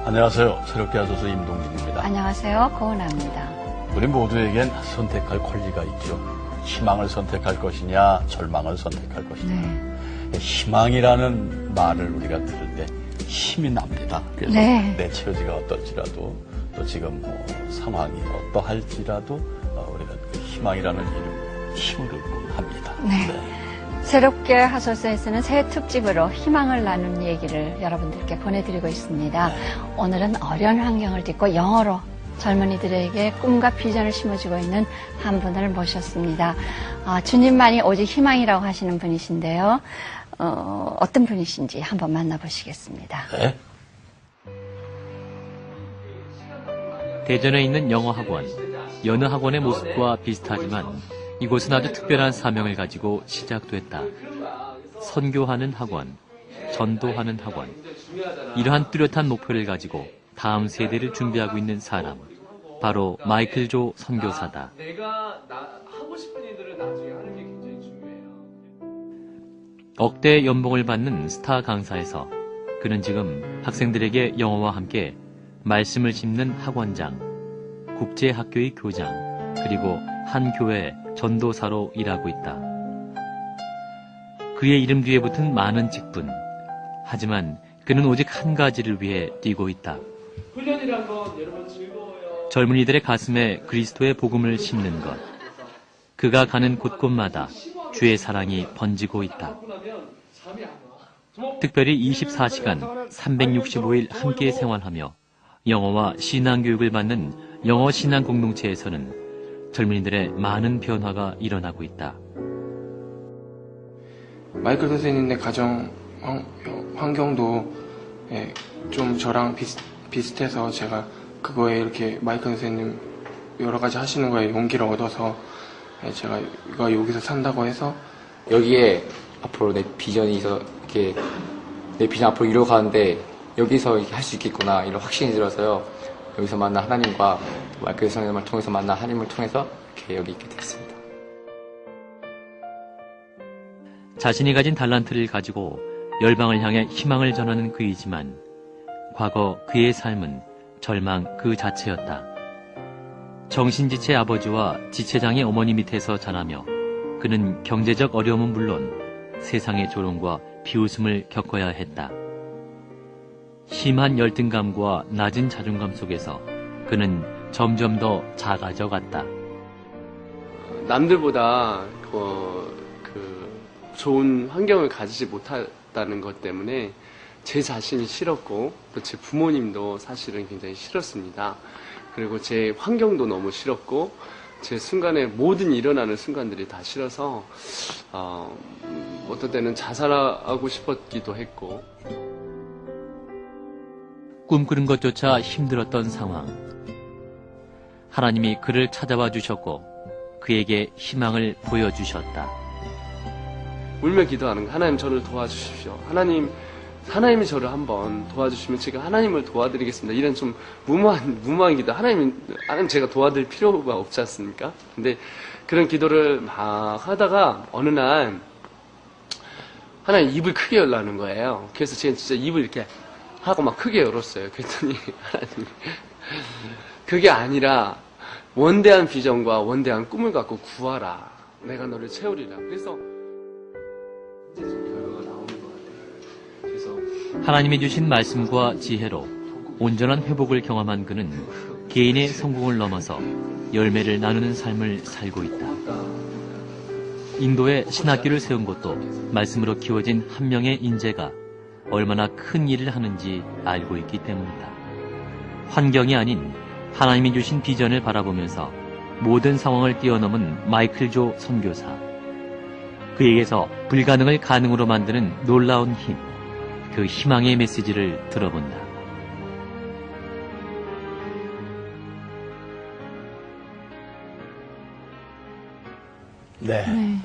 안녕하세요. 새롭게 하소서 임동진입니다. 안녕하세요. 고은아입니다. 우리 모두에겐 선택할 권리가 있죠. 희망을 선택할 것이냐, 절망을 선택할 것이냐. 네. 희망이라는 말을 우리가 들을 때 힘이 납니다. 그래서 네. 내 처지가 어떨지라도 또 지금 상황이 어떠할지라도 우리가 그 희망이라는 이름 힘을 얻곤 합니다. 네. 새롭게 하소서에서는 새 특집으로 희망을 나누는 얘기를 여러분들께 보내드리고 있습니다. 오늘은 어려운 환경을 딛고 영어로 젊은이들에게 꿈과 비전을 심어주고 있는 한 분을 모셨습니다. 주님만이 오직 희망이라고 하시는 분이신데요. 어떤 분이신지 한번 만나보시겠습니다. 네. 대전에 있는 영어학원, 여느 학원의 모습과 비슷하지만 이곳은 아주 특별한 사명을 가지고 시작됐다. 선교하는 학원, 전도하는 학원. 이러한 뚜렷한 목표를 가지고 다음 세대를 준비하고 있는 사람, 바로 마이클 조 선교사다. 내가 하고 싶은 일들을 나중에 하는 게 굉장히 중요해요. 억대 연봉을 받는 스타 강사에서 그는 지금 학생들에게 영어와 함께 말씀을 심는 학원장, 국제학교의 교장, 그리고 한 교회 전도사로 일하고 있다. 그의 이름 뒤에 붙은 많은 직분. 하지만 그는 오직 한 가지를 위해 뛰고 있다. 훈련이란 건 여러분 즐거워요. 젊은이들의 가슴에 그리스도의 복음을 심는 것. 그가 가는 곳곳마다 주의 사랑이 번지고 있다. 특별히 24시간 365일 함께 생활하며 영어와 신앙교육을 받는 영어 신앙 공동체에서는 젊은이들의 많은 변화가 일어나고 있다. 마이클 선생님의 가정 환경도 좀 저랑 비슷해서 제가 그거에 이렇게 마이클 선생님 여러 가지 하시는 거에 용기를 얻어서 제가 여기서 산다고 해서 여기에 앞으로 내 비전이 있어 이렇게 내 비전 앞으로 이루어가는데 여기서 할 수 있겠구나 이런 확신이 들어서요. 여기서 만난 하나님과 마이클 선생님을 통해서 만난 하나님을 통해서 이렇게 여기 있게 됐습니다. 자신이 가진 달란트를 가지고 열방을 향해 희망을 전하는 그이지만 과거 그의 삶은 절망 그 자체였다. 정신지체 아버지와 지체장의 어머니 밑에서 자라며 그는 경제적 어려움은 물론 세상의 조롱과 비웃음을 겪어야 했다. 심한 열등감과 낮은 자존감 속에서 그는 점점 더 작아져 갔다. 남들보다 좋은 환경을 가지지 못했다는 것 때문에 제 자신이 싫었고 또 제 부모님도 사실은 굉장히 싫었습니다. 그리고 제 환경도 너무 싫었고 제 순간에 모든 일어나는 순간들이 다 싫어서 어떤 때는 자살하고 싶었기도 했고 꿈꾸는 것조차 힘들었던 상황. 하나님이 그를 찾아와 주셨고 그에게 희망을 보여주셨다. 울며 기도하는 거. 하나님 저를 도와주십시오. 하나님이 저를 한번 도와주시면 제가 하나님을 도와드리겠습니다. 이런 좀 무모한 기도. 하나님 제가 도와드릴 필요가 없지 않습니까? 근데 그런 기도를 막 하다가 어느 날 하나님 입을 크게 열라는 거예요. 그래서 제가 진짜 입을 이렇게 하고 막 크게 열었어요. 그랬더니 하나님이 그게 아니라 원대한 비전과 원대한 꿈을 갖고 구하라. 내가 너를 채우리라. 그래서 결과가 나오는 것 같아요. 그래서 하나님이 주신 말씀과 지혜로 온전한 회복을 경험한 그는 개인의 성공을 넘어서 열매를 나누는 삶을 살고 있다. 인도에 신학교를 세운 것도 말씀으로 키워진 한 명의 인재가 얼마나 큰 일을 하는지 알고 있기 때문이다. 환경이 아닌 하나님이 주신 비전을 바라보면서 모든 상황을 뛰어넘은 마이클 조 선교사. 그에게서 불가능을 가능으로 만드는 놀라운 힘, 그 희망의 메시지를 들어본다. 네.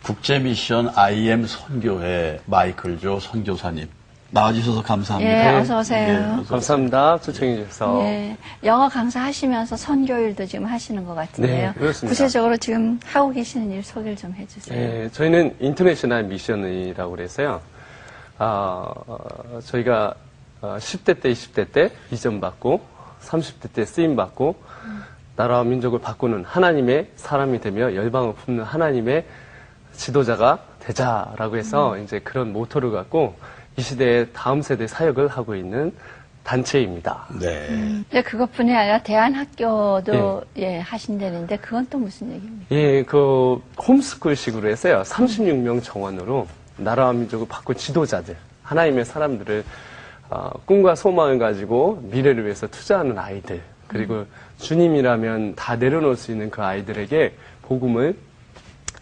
국제미션 IM 선교회 마이클 조 선교사님 나와주셔서 감사합니다. 예, 어서 오세요. 감사합니다. 초청해 주셔서. 예, 영어 강사 하시면서 선교일도 지금 하시는 것 같은데요. 네, 그렇습니다. 구체적으로 지금 하고 계시는 일 소개를 좀 해주세요. 네, 저희는 인터내셔널 미션이라고 그래서요. 저희가 10대 때, 20대 때 비전받고 30대 때 쓰임받고 나라와 민족을 바꾸는 하나님의 사람이 되며 열방을 품는 하나님의 지도자가 되자라고 해서 이제 그런 모토를 갖고 이 시대의 다음 세대 사역을 하고 있는 단체입니다. 네. 근데 그것뿐이 아니라 대안학교도 예, 하신다는데 그건 또 무슨 얘기입니까? 예, 그 홈스쿨식으로 해서요. 36명 정원으로 나라와 민족을 바꾼 지도자들, 하나님의 사람들을 꿈과 소망을 가지고 미래를 위해서 투자하는 아이들, 그리고 주님이라면 다 내려놓을 수 있는 그 아이들에게 복음을,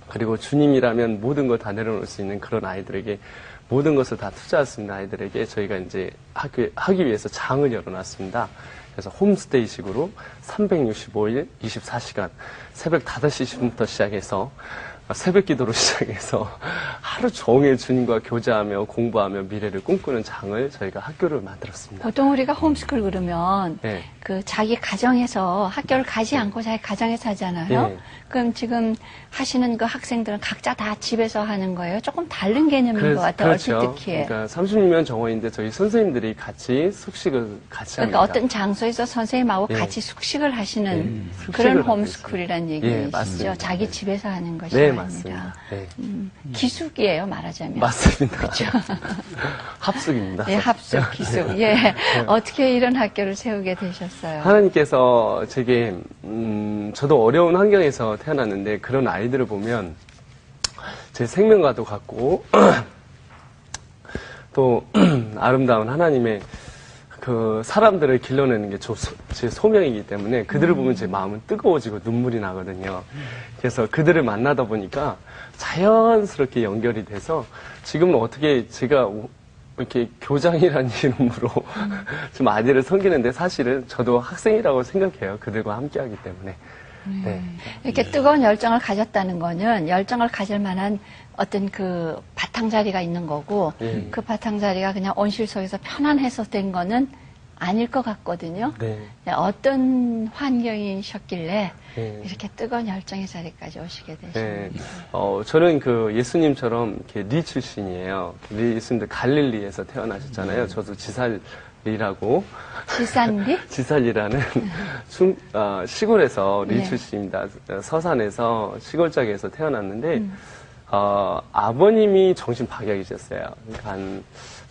그리고 주님이라면 모든 걸 다 내려놓을 수 있는 그런 아이들에게 모든 것을 다 투자할 수 있는 아이들에게 저희가 이제 하기 위해서 장을 열어놨습니다. 그래서 홈스테이식으로 365일 24시간 새벽 5시부터 시작해서 새벽 기도로 시작해서 하루 종일 주님과 교제하며 공부하며 미래를 꿈꾸는 장을 저희가 학교를 만들었습니다. 보통 우리가 홈스쿨 그러면 네. 그 자기 가정에서 학교를 가지 않고 자기 가정에서 하잖아요. 네. 그럼 지금 하시는 그 학생들은 각자 다 집에서 하는 거예요? 조금 다른 개념인 것 같아요. 그렇죠. 얼핏 듣기에. 그러니까 36명 정원인데 저희 선생님들이 같이 숙식을 같이 그러니까 합니다. 어떤 장소에서 선생님하고 예. 같이 숙식을 하시는 숙식을 그런 하고 홈스쿨이라는 예, 얘기시죠. 맞습니다. 자기 집에서 하는 것이 네, 아니라. 맞습니다. 네. 기숙이에요, 말하자면. 맞습니다. 합숙입니다. 예, 합숙, 기숙. 예. 어떻게 이런 학교를 세우게 되셨어요? 하나님께서 제게 저도 어려운 환경에서 태어났는데 그런 아이들을 보면 제 생명과도 같고 또 아름다운 하나님의 그 사람들을 길러내는 게 제 소명이기 때문에 그들을 보면 제 마음은 뜨거워지고 눈물이 나거든요. 그래서 그들을 만나다 보니까 자연스럽게 연결이 돼서 지금은 어떻게 제가 이렇게 교장이라는 이름으로 좀 아이들을 섬기는데 사실은 저도 학생이라고 생각해요. 그들과 함께하기 때문에. 네. 이렇게 뜨거운 열정을 가졌다는 거는 열정을 가질 만한 어떤 그 바탕자리가 있는 거고 그 바탕자리가 그냥 온실 속에서 편안해서 된 거는 아닐 것 같거든요. 네. 어떤 환경이셨길래 네. 이렇게 뜨거운 열정의 자리까지 오시게 네. 되셨는지. 저는 그 예수님처럼 이렇게 리 출신이에요. 예수님도 갈릴리에서 태어나셨잖아요. 저도 지살리라고. 지산리? 지살리라는 시골에서 리 네. 출신입니다. 서산에서 시골짝에서 태어났는데, 아버님이 정신박약이셨어요. 그러니까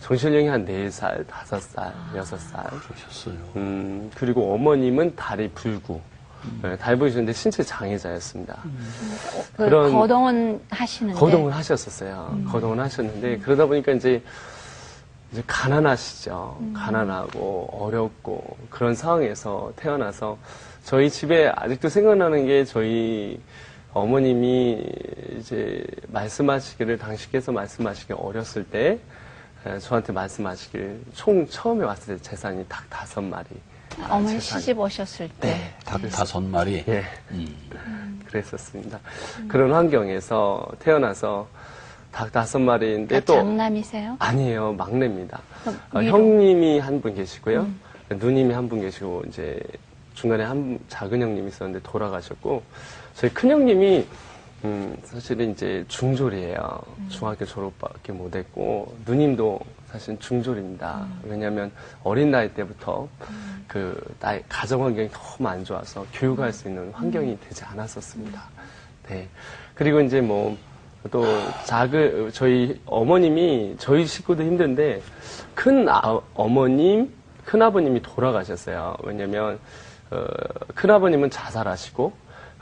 정신력이 한 4살, 5살, 6살. 그러셨어요. 그리고 어머님은 다리 불구. 네, 다리 불구셨는데 신체 장애자였습니다. 그 거동은 하시는데. 거동을 하셨었어요. 거동을 하셨는데, 그러다 보니까 이제 가난하시죠. 가난하고 어렵고 그런 상황에서 태어나서 저희 집에 아직도 생각나는 게 저희 어머님이 이제 말씀하시기를 당시께서 말씀하시길 어렸을 때 저한테 말씀하시길 총 처음에 왔을 때 재산이 닭 5마리. 어머니 시집 오셨을 때. 네. 닭 5마리. 예. 그랬었습니다. 그런 환경에서 태어나서 닭 5마리인데 그러니까 또 장남이세요? 아니에요. 막내입니다. 위로? 형님이 한 분 계시고요. 누님이 한 분 계시고 이제 중간에 작은 형님이 있었는데 돌아가셨고 저희 큰 형님이 사실은 이제 중졸이에요. 중학교 졸업밖에 못했고 누님도 사실 중졸입니다. 왜냐하면 어린 나이 때부터 그 가정 환경이 너무 안 좋아서 교육할 수 있는 환경이 되지 않았었습니다. 네. 그리고 이제 뭐 또 저희 어머님이 저희 식구도 힘든데 큰 아버님이 돌아가셨어요. 왜냐면 큰 아버님은 자살하시고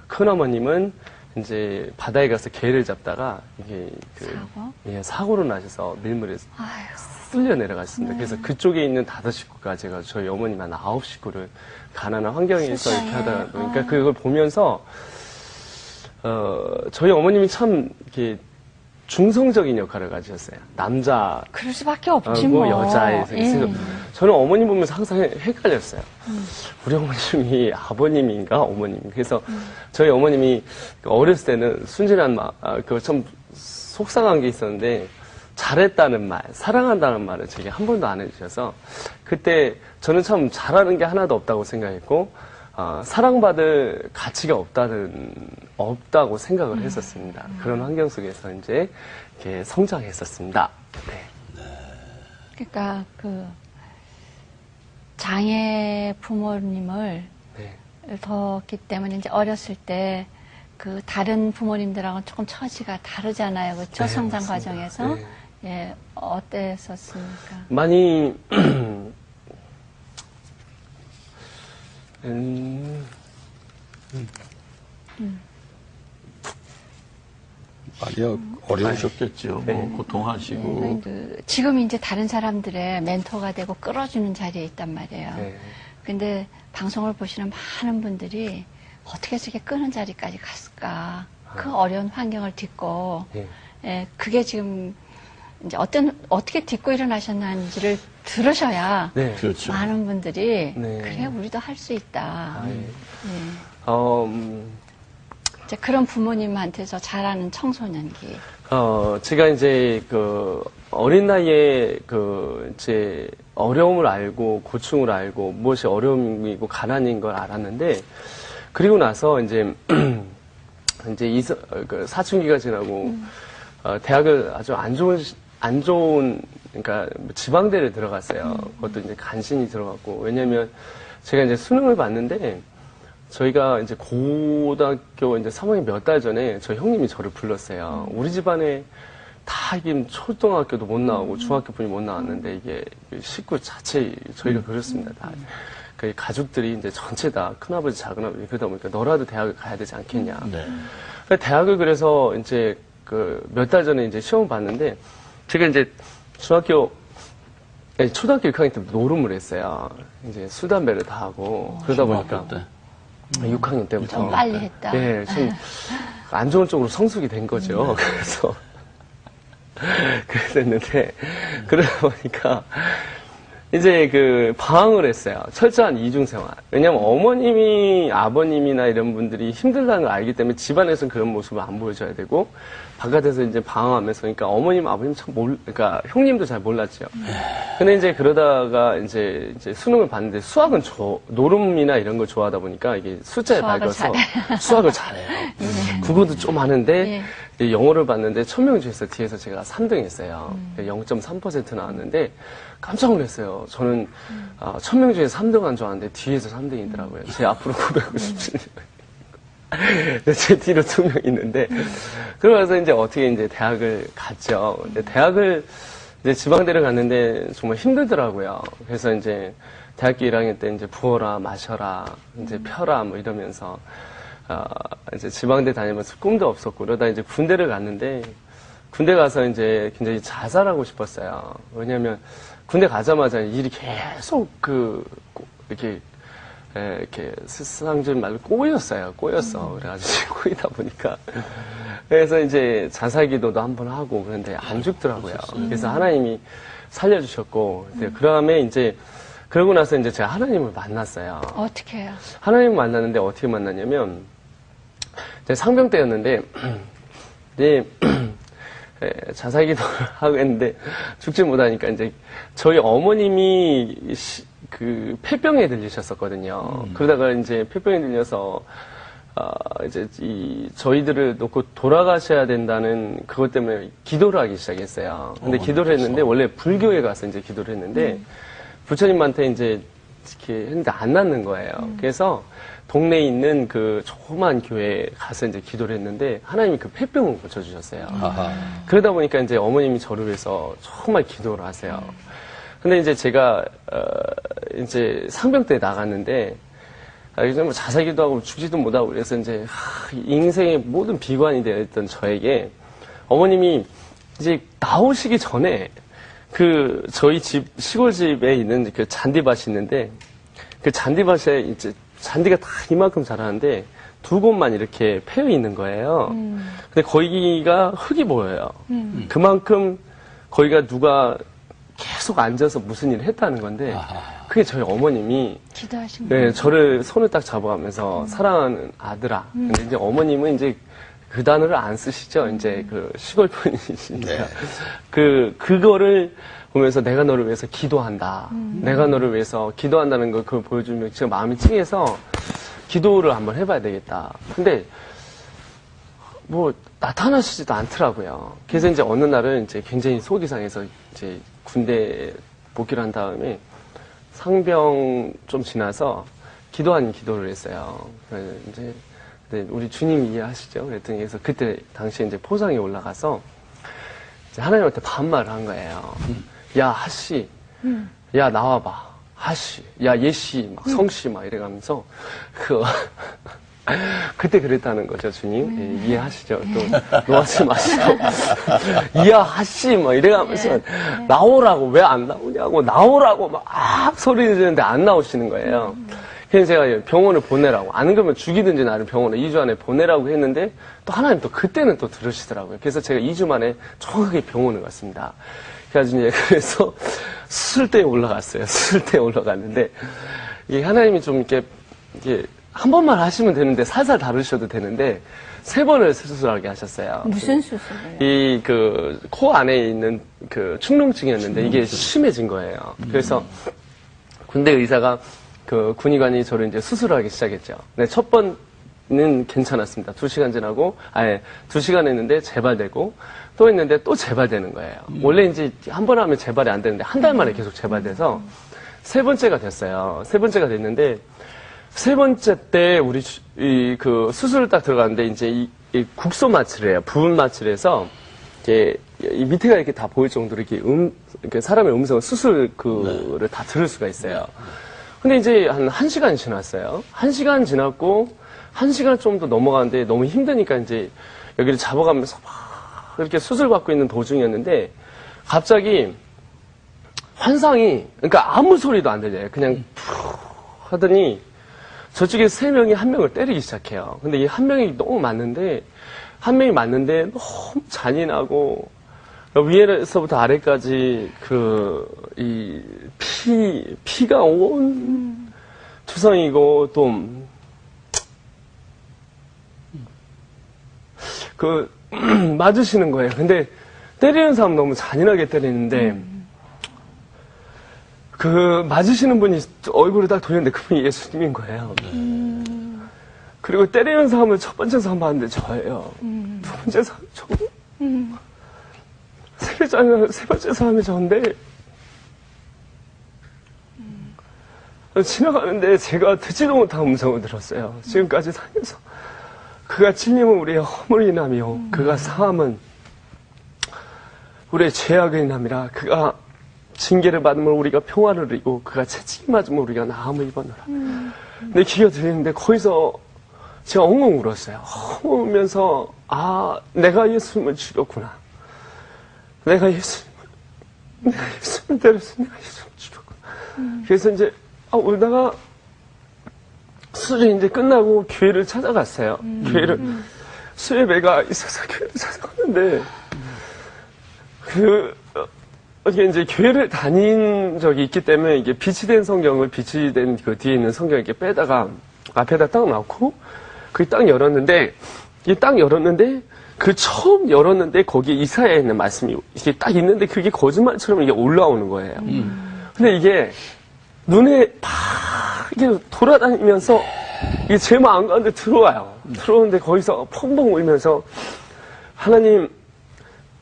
큰 어머님은 이제 바다에 가서 개를 잡다가 이게 사고로 나셔서 밀물에 쓸려 내려가셨습니다. 그래서 그쪽에 있는 5식구가 제가 저희 어머님 한 9식구를 가난한 환경에서 이렇게 하다 보니까 그걸 보면서 저희 어머님이 참 이렇게 중성적인 역할을 가지셨어요. 남자, 그럴 수밖에 없지 뭐. 여자의 그래서 저는 어머님 보면서 항상 헷갈렸어요. 우리 어머님이 아버님인가 어머님. 그래서 저희 어머님이 어렸을 때는 순진한 참 속상한 게 있었는데 잘했다는 말, 사랑한다는 말을 제게 한 번도 안 해주셔서 그때 저는 참 잘하는 게 하나도 없다고 생각했고 사랑받을 가치가 없다고 생각을 했었습니다. 그런 환경 속에서 이제 이렇게 성장했었습니다. 네. 그러니까 장애 부모님을 네. 뒀기 때문에 이제 어렸을 때 그 다른 부모님들하고는 조금 처지가 다르잖아요. 그렇죠? 네, 성장 맞습니다. 과정에서. 네. 예, 어땠었습니까? 많이 많이 어려우셨겠죠. 네. 뭐 고통하시고. 지금 이제 다른 사람들의 멘토가 되고 끌어주는 자리에 있단 말이에요. 네. 근데 방송을 보시는 많은 분들이 어떻게 해서 이렇게 끄는 자리까지 갔을까. 그 어려운 환경을 딛고, 네. 예, 그게 지금 이제 어떻게 딛고 일어나셨는지를 들으셔야 네. 그렇죠. 많은 분들이 네. 그래, 우리도 할 수 있다. 아, 예. 예. 이제 그런 부모님한테서 자라는 청소년기. 제가 이제 어린 나이에 이제 어려움을 알고 고충을 알고 무엇이 어려움이고 가난인 걸 알았는데 그리고 나서 이제 사춘기가 지나고 대학을 아주 안 좋은 그러니까 지방대를 들어갔어요. 그것도 이제 간신히 들어갔고 왜냐면 제가 이제 수능을 봤는데 저희가 이제 고등학교 이제 3학년 몇 달 전에 저희 형님이 저를 불렀어요. 우리 집안에 다 이게 초등학교도 못 나오고 중학교 분이 못 나왔는데 이게 식구 자체 저희가 그렇습니다. 다. 그 가족들이 이제 전체 다 큰아버지 작은아버지 그러다 보니까 너라도 대학을 가야 되지 않겠냐. 네. 대학을 그래서 이제 몇 달 전에 이제 시험을 봤는데 제가 이제 초등학교 6학년 때 노름을 했어요. 이제 술 담배를 다 하고 그러다 보니까 때. 6학년 때부터 좀 빨리 했다. 네, 좀 안 좋은 쪽으로 성숙이 된 거죠. 그래서 그랬는데 그러다 보니까 이제 방황을 했어요. 철저한 이중생활. 왜냐면 어머님이 아버님이나 이런 분들이 힘들다는 걸 알기 때문에 집안에서는 그런 모습을 안 보여줘야 되고 바깥에서 이제 방황하면서 그러니까 어머님 아버님 그러니까 형님도 잘 몰랐죠. 근데 이제 그러다가 이제 수능을 봤는데 수학은 노름이나 이런 걸 좋아하다 보니까 이게 숫자에 밝아서 수학을 잘해요. 국어도 좀 하는데 영어를 봤는데 1000명 중에서 뒤에서 제가 3등 했어요. 0.3% 나왔는데 깜짝 놀랐어요. 저는 1000명 중에 3등한 줄 알았는데 뒤에서 3등이더라고요. 제 앞으로 957명. 제 뒤로 2명 있는데 그러면서 이제 어떻게 이제 대학을 갔죠. 근데 대학을 이제 지방대를 갔는데 정말 힘들더라고요. 그래서 이제 대학교 1학년 때 이제 부어라 마셔라 이제 펴라 뭐 이러면서 이제 지방대 다니면서 꿈도 없었고 그러다 이제 군대를 갔는데 군대 가서 이제 굉장히 자살하고 싶었어요. 왜냐면 군대 가자마자 일이 계속 이렇게 스상준 말로 꼬였어요. 그래가지고 꼬이다 보니까. 그래서 이제 자살기도도 한번 하고 그런데 안 죽더라고요. 그래서 하나님이 살려주셨고, 그 다음에 이제, 그러고 나서 이제 제가 하나님을 만났어요. 어떻게 해요? 하나님을 만났는데 어떻게 만났냐면, 이제 상병 때였는데, 이제, 자살기도를 하고 했는데, 죽지 못하니까 이제, 저희 어머님이 폐병에 들리셨었거든요. 그러다가 이제 폐병에 들려서, 이제 저희들을 놓고 돌아가셔야 된다는 그것 때문에 기도를 하기 시작했어요. 근데 기도를 했는데, 원래 불교에 가서 이제 기도를 했는데, 부처님한테 이제 이렇게 했는데 안 낫는 거예요. 그래서 동네에 있는 그 조그만 교회에 가서 이제 기도를 했는데, 하나님이 그 폐병을 고쳐주셨어요. 그러다 보니까 이제 어머님이 저를 위해서 정말 기도를 하세요. 근데 이제 제가, 이제 상병 때 나갔는데, 요즘 뭐 자살기도 하고 죽지도 못하고 그래서 이제, 인생의 모든 비관이 되어있던 저에게 어머님이 이제 나오시기 전에 저희 집, 시골집에 있는 그 잔디밭이 있는데, 그 잔디밭에 이제 잔디가 다 이만큼 자라는데, 2곳만 이렇게 패여 있는 거예요. 근데 거기가 흙이 보여요. 그만큼 거기가 누가 계속 앉아서 무슨 일을 했다는 건데 그게 저희 어머님이 기도하신 네, 저를 손을 딱 잡아가면서 사랑하는 아들아. 근데 이제 어머님은 이제 그 단어를 안 쓰시죠. 이제 그 시골 분이시니까. 그거를 보면서 내가 너를 위해서 기도한다. 내가 너를 위해서 기도한다는 걸 그걸 보여주면 제가 마음이 찡해서 기도를 한번 해봐야 되겠다. 근데 뭐 나타나시지도 않더라고요. 그래서 이제 어느 날은 이제 굉장히 속이 상해서 이제 군대 복귀를 한 다음에 상병 좀 지나서 기도한 기도를 했어요. 그래서 이제 우리 주님 이해하시죠? 그랬더니 그래서 그때 당시에 이제 포상에 올라가서 이제 하나님한테 반말을 한 거예요. 야, 하씨. 야, 나와봐. 하씨. 야, 예씨. 막 성씨 막 이래가면서 그때 그랬다는 거죠, 주님. 예, 이해하시죠? 또 놓아지 마시고. 이야, 하씨. 막 이래가면서 나오라고 왜 안 나오냐고 나오라고 막 소리 지르는데 안 나오시는 거예요. 그래서 제가 병원을 보내라고, 안 그러면 죽이든지 나를 병원에 2주 안에 보내라고 했는데, 또 하나님 또 그때는 또 들으시더라고요. 그래서 제가 2주 만에 정확하게 병원을 갔습니다. 그래가지고 그래서 수술대에 올라갔어요. 수술대에 올라갔는데, 이 하나님이 좀 이렇게 한 번만 하시면 되는데, 살살 다루셔도 되는데, 3번을 수술하게 하셨어요. 무슨 수술을요? 이 코 안에 있는 축농증이었는데, 이게 심해진 거예요. 그래서 군대 의사가 군의관이 저를 이제 수술하기 시작했죠. 근데 첫 번은 괜찮았습니다. 2시간 지나고, 2시간 했는데 재발되고, 또 했는데 또 재발되는 거예요. 원래 이제 한 번 하면 재발이 안 되는데, 한 달 만에 계속 재발돼서, 3번째가 됐어요. 3번째가 됐는데, 3번째 때 우리, 수술을 딱 들어갔는데, 이제 이 국소 마취를 해요. 부분 마취를 해서, 이게, 이 밑에가 이렇게 다 보일 정도로 이렇게 사람의 음성을 수술을 다 들을 수가 있어요. 근데 이제 한 1시간 지났어요. 1시간 지났고, 1시간 좀 더 넘어가는데 너무 힘드니까 이제 여기를 잡아가면서 막 이렇게 수술 받고 있는 도중이었는데, 갑자기 환상이, 그러니까 아무 소리도 안 들려요. 그냥 푹 하더니 저쪽에 3명이 한 명을 때리기 시작해요. 근데 이 한 명이 너무 많은데, 한 명이 맞는데 너무 잔인하고, 위에서부터 아래까지 피가 온 투성이고, 또, 맞으시는 거예요. 근데 때리는 사람 너무 잔인하게 때리는데, 맞으시는 분이 얼굴을 딱 돌렸는데 그분이 예수님인 거예요. 그리고 때리는 사람을 첫 번째 사람 봤는데 저예요. 두 번째 사람 저고, 세 번째 사람이 저인데, 지나가는데 제가 듣지도 못한 음성을 들었어요. 지금까지 살면서. 그가 찔림은 우리의 허물을 인하며, 그가 상함은 우리의 죄악을 인함이라. 그가 징계를 받으면 우리가 평화를 이루고, 그가 채찍 맞으면 우리가 나음을 입었노라. 근데 귀가 들리는데 거기서 제가 엉엉 울었어요. 엉엉 울면서, 내가 예수님을 죽였구나. 내가 예수님을 때렸어. 내가 예수님을 죽였구나. 그래서 이제, 울다가, 수술이 이제 끝나고 교회를 찾아갔어요. 수예배가 있어서 교회를 찾아갔는데, 이게 이제 교회를 다닌 적이 있기 때문에 이게 빛이 된 성경을 빛이 된 그 뒤에 있는 성경을 이렇게 빼다가 앞에다 딱 놓고, 그게 딱 열었는데, 처음 열었는데 거기에 이사야에 있는 말씀이 이게 딱 있는데 그게 거짓말처럼 이게 올라오는 거예요. 근데 이게 눈에 팍 이게 돌아다니면서 이게 제 마음 가운데 들어와요. 들어오는데 거기서 펑펑 울면서 하나님,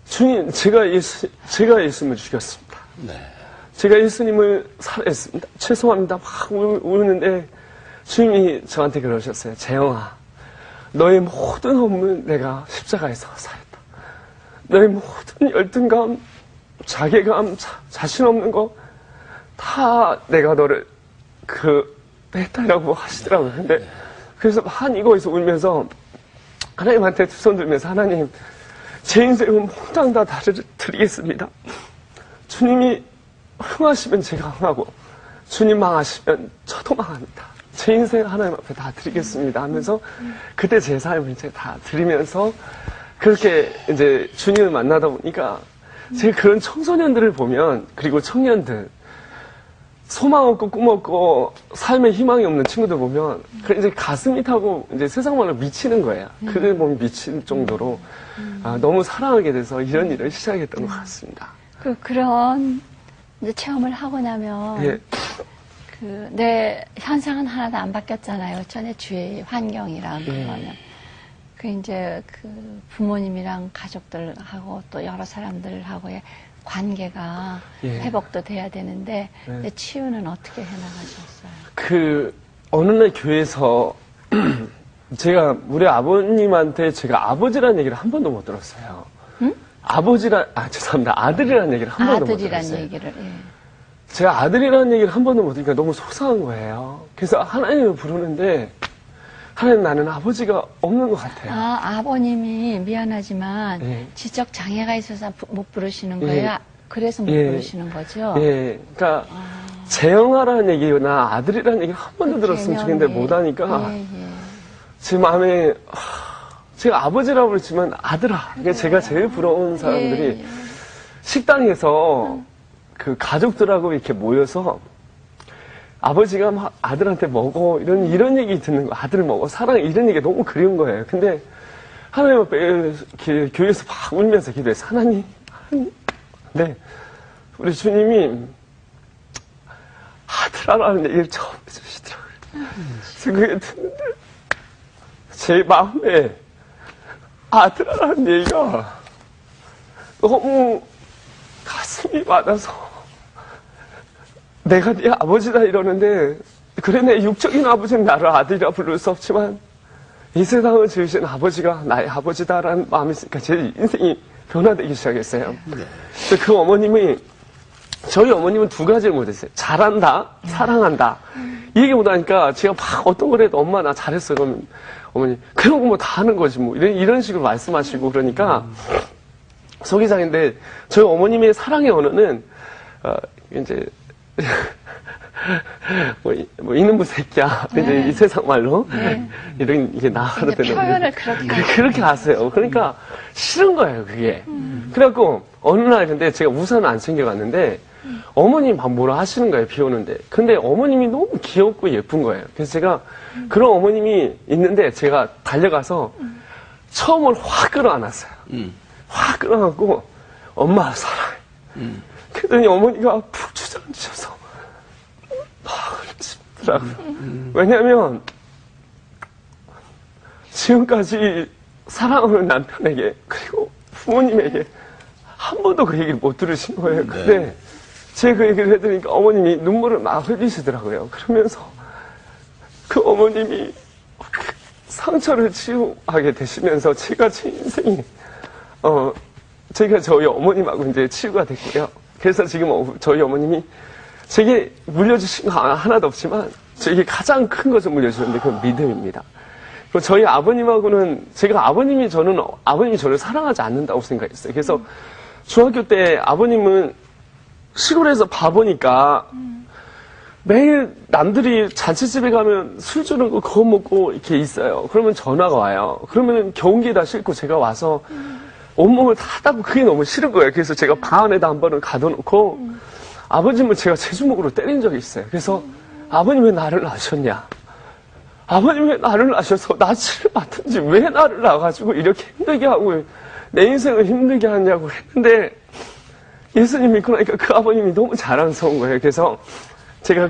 주님, 제가 예수님을 죽였습니다. 제가 예수님을 살해했습니다. 죄송합니다. 막 우는데 주님이 저한테 그러셨어요. 재영아, 너의 모든 업무는 내가 십자가에서 사했다. 너의 모든 열등감, 자괴감, 자신 없는 거 다 내가 너를 했다라고 하시더라고요. 근데 그래서 한이 거기서 울면서 하나님한테 두 손 들면서 하나님, 제 인생은 몽땅 다 드리겠습니다. 주님이 흥하시면 제가 흥하고 주님 망하시면 저도 망합니다. 제 인생 하나님 앞에 다 드리겠습니다 하면서 그때 제 삶을 이제 다 드리면서 그렇게 이제 주님을 만나다 보니까 제가 그런 청소년들을 보면, 그리고 청년들, 소망 없고 꿈 없고 삶에 희망이 없는 친구들 보면 이제 가슴이 타고 이제 세상 말로 미치는 거예요. 그들 보면 미칠 정도로 너무 사랑하게 돼서 이런 일을 시작했던 것 같습니다. 그런 이제 체험을 하고 나면 예. 내 현상은 하나도 안 바뀌었잖아요. 전에 주의 환경이랑 그거는. 이제 부모님이랑 가족들하고 또 여러 사람들하고의 관계가 예. 회복도 돼야 되는데 네. 근데 치유는 어떻게 해나가셨어요? 어느 날 교회에서 제가 우리 아버님한테 제가 아버지라는 얘기를 한 번도 못 들었어요. 응? 죄송합니다. 아들이라는 얘기를 한 번도 못 아들이란 들었어요. 얘기를. 예. 제가 아들이라는 얘기를 한 번도 못 들으니까 너무 속상한 거예요. 그래서 하나님을 부르는데 하나님 나는 아버지가 없는 것 같아요. 아버님이 미안하지만 예. 지적 장애가 있어서 못 부르시는 예. 거예요? 그래서 못 예. 부르시는 거죠? 예, 그러니까 재영아라는 얘기나 아들이라는 얘기를 한 번도 들었으면 좋겠는데 개념이. 못하니까 예, 예. 제 마음에 제가 아버지라고 그랬지만 아들아. 그게 제가 제일 부러운 사람들이 예, 예. 식당에서 그 가족들하고 이렇게 모여서 아버지가 막 아들한테 먹어 이런 얘기 듣는 거, 아들 먹어 사랑 이런 얘기 너무 그리운 거예요. 근데 하나님 앞에 교회에서 막 울면서 기도해서 하나님, 네 우리 주님이 아들아라는 얘기를 처음 해주시더라고요. 그래서 그게 듣는데 제 마음에 아들아라는 얘기가 너무 가슴이 맞아서 내가 네 아버지다 이러는데 그래 내 육적인 아버지는 나를 아들이라 부를 수 없지만 이 세상을 지으신 아버지가 나의 아버지다라는 마음이 있으니까 제 인생이 변화되기 시작했어요. 그래서 그 어머님이 저희 어머님은 두 가지를 못했어요. 잘한다, 사랑한다. 이 얘기 못하니까 제가 막 어떤 걸 해도 엄마 나 잘했어. 그러면 어머니 그런 거 뭐 다 하는 거지 뭐 이런 식으로 말씀하시고 그러니까 속이상인데 저희 어머님의 사랑의 언어는 이제 뭐 이놈의 새끼야 이제 이 세상 말로 이런 이게 나가도 되는 표현을 그렇게 하세요. 그러니까 싫은 거예요 그게. 그래갖고 어느 날 근데 제가 우산을 안 챙겨갔는데 어머님이 막 뭐라 하시는 거예요 비 오는데. 근데 어머님이 너무 귀엽고 예쁜 거예요. 그래서 제가 그런 어머님이 있는데 제가 달려가서 처음으로 확 끌어안았어요. 확 끌어안고 엄마 사랑해. 그랬더니 어머니가 푹 주저앉으셔서 막 그러시더라고요. 왜냐하면 지금까지 사랑하는 남편에게 그리고 부모님에게 한 번도 그 얘기를 못 들으신 거예요. 근데 제가 그 얘기를 해드리니까 어머님이 눈물을 막 흘리시더라고요. 그러면서 그 어머님이 그 상처를 치유하게 되시면서 제가 제 인생이 제가 저희 어머님하고 이제 치유가 됐고요. 그래서 지금 저희 어머님이 제게 물려주신 거 하나도 없지만 제게 가장 큰 것을 물려주셨는데 그건 믿음입니다. 그리고 저희 아버님하고는 제가 아버님이 저를 사랑하지 않는다고 생각했어요. 그래서 중학교 때 아버님은 시골에서 바보니까 매일 남들이 잔치집에 가면 술 주는 거 그거 먹고 이렇게 있어요. 그러면 전화가 와요. 그러면 경기에 다 싣고 제가 와서 온몸을 다 닦고 그게 너무 싫은 거예요. 그래서 제가 방 안에다 한 번을 가둬놓고 아버님을 제가 제 주먹으로 때린 적이 있어요. 그래서 아버님 왜 나를 낳으셨냐? 아버님 왜 나를 낳으셔서 낯을 맡은지 왜 나를 낳아가지고 이렇게 힘들게 하고 내 인생을 힘들게 하냐고 했는데 예수님 믿고 나니까 그 아버님이 너무 자랑스러운 거예요. 그래서 제가